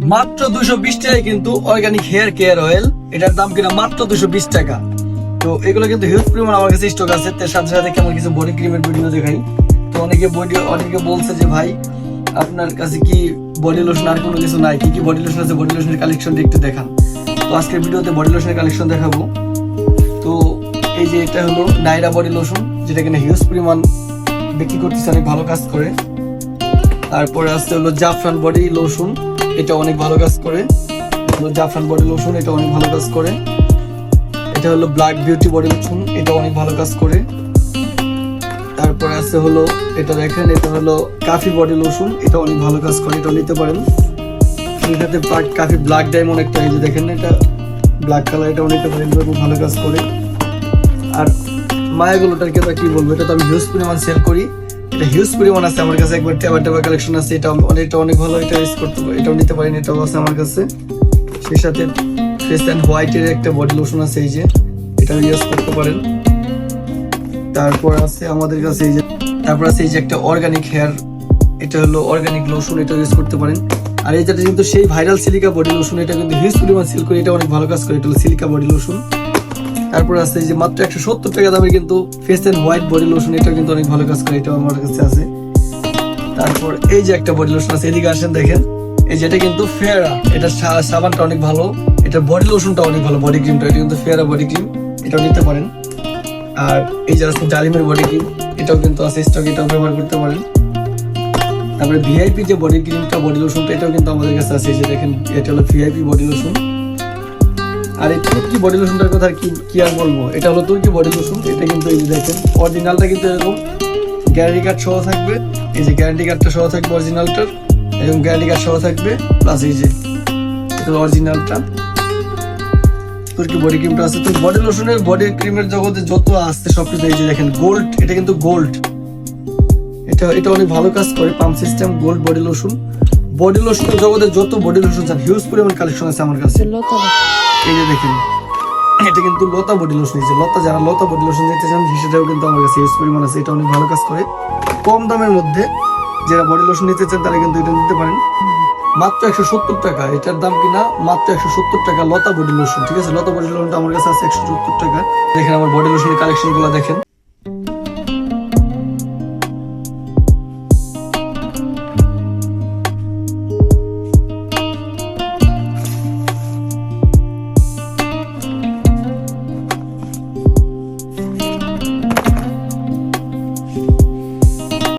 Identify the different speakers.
Speaker 1: মাত্র 220 টাকায় কিন্তু অর্গানিক হেয়ার কেয়ার অয়েল, এটার দাম কিনা মাত্র 220 টাকা। তো এগুলো কিন্তু হিউজ পরিমাণ আমার কাছে স্টক আছে। তার সাথে সাথে কেমন কিছু বডি ক্রিমের ভিডিও দেখাই। তো অনেকে বলছে যে ভাই আপনার কাছে কি বডি লোশন আর কোনো কিছু নাই, কি কি বডি লোশন আছে, বডি লোশনের কালেকশনটা একটু দেখান। তো আজকের ভিডিওতে বডি লোশনের কালেকশন দেখাবো। তো এই যে এটা হলো নাইরা বডি লোশন, যেটা কিনা হিউজ পরিমাণ বিক্রি করতেছে, অনেক ভালো কাজ করে। তারপরে আসতে হলো জাফরান বডি লোশন, এটা অনেক ভালো কাজ করে। জাফরান বডি লোশন, এটা অনেক ভালো কাজ করে। এটা হলো ব্ল্যাক বিউটি বডি লোশন, এটা অনেক ভালো কাজ করে। তারপরে আছে হলো এটা দেখেন, এটা হলো কাফি বডি লোশন, এটা অনেক ভালো কাজ করে, এটা নিতে পারেন। এটাতে কাফি ব্ল্যাক ডায়মন্ড একটা, এই যে দেখেন এটা ব্ল্যাক কালার, এটাও নিতে পারেন, খুব ভালো কাজ করে। আর মায়াগুলোটার কথা কি বলবো, এটা তো আমি হিউজ পরিমাণ সেল করি, এটা হিউজ পরিমাণ আছে আমার কাছে। একবার টেবা কালেকশন আছে, এটা অনেক ভালো, এটা ইউজ করতে পারি, এটাও নিতে পারেন, এটাও আছে আমার কাছে। সেই সাথে ফেস অ্যান্ড হোয়াইটের একটা বডি লোশন আছে, এই যে এটাও ইউজ করতে পারেন। তারপর আছে আমাদের কাছে এই যে একটা অর্গানিক হেয়ার, এটা হলো অর্গানিক লোশন, এটা ইউজ করতে পারেন। আর এই যেটা কিন্তু সেই ভাইরাল সিলিকা বডি লোশন, এটা কিন্তু হিউজ পরিমাণ সেল করে, এটা অনেক ভালো কাজ করে, এটা হলো সিলিকা বডি লোশন। তারপর আছে এই যে মাত্র 170 টাকা দামের কিন্তু face and white body lotion, এটা কিন্তু অনেক ভালো কাজ করে, এটাও আমার কাছে আছে। তারপর এই যে একটা বডি লোশন আছে, এদিকে আসেন দেখেন, এই যেটা কিন্তু ফেয়ারা, এটা সাবানটা অনেক ভালো, এটা বডি লোশনটা অনেক ভালো, বডি ক্রিমটা এটা কিন্তু ফেয়ারা বডি ক্রিম, এটাও নিতে পারেন। আর এই যে আছে ডালিমের বডি ক্রিম, এটাও কিন্তু আছে স্টক, এটাও ব্যবহার করতে পারেন। তারপরে ভিআইপি যে বডি ক্রিমটা বডি লোশনটা, এটাও কিন্তু আমাদের কাছে আছে, এই যে দেখেন এটা হলো ভিআইপি বডি লোশন। আর এই তুর্কি বডি লোশনটার কথা কি আর বলবো, এটা হলো তুর্কি বডি লোশন, এটা কিন্তু এই যে দেখেন অরিজিনালটা কিন্তু এরকম গ্যারান্টি কার্ড সহ থাকবে, এই যে গ্যারান্টি কার্ডটা সহ থাকবে অরিজিনালটার, এবং গ্যারান্টি কার্ড সহ থাকবে, প্লাস এই যে এটা অরিজিনালটা তুর্কি বডি ক্রিমটা আছে। তো বডি লোশনের বডি ক্রিমের জগতে যত আসছে সবকিছু, এই যে দেখেন গোল্ড, এটা কিন্তু গোল্ড, এটা অনেক ভালো কাজ করে, pump system gold body lotion. Body লোশনের জগতে যত বডি লোশন চান, হিউজ পরিমাণ কালেকশন আছে আমার কাছে। এই যে দেখেন এটা কিন্তু লতা বডি লোশন, এই যে যারা লতা বডি লোশন নিতে চান সেটাও কিন্তু আমার কাছে হিউজ পরিমাণ আছে, এটা অনেক ভালো কাজ করে। কম দামের মধ্যে যারা বডি লোশন নিতে চান তারা কিন্তু এটা নিতে পারেন। মাত্র 170 টাকা, এটার দাম কিনা মাত্র 170 টাকা লতা বডি লোশন, ঠিক আছে। লতা বডি লোশনটা আমার কাছে আছে 170 টাকা। দেখেন আমার বডি লোশনের কালেকশন গুলো দেখেন।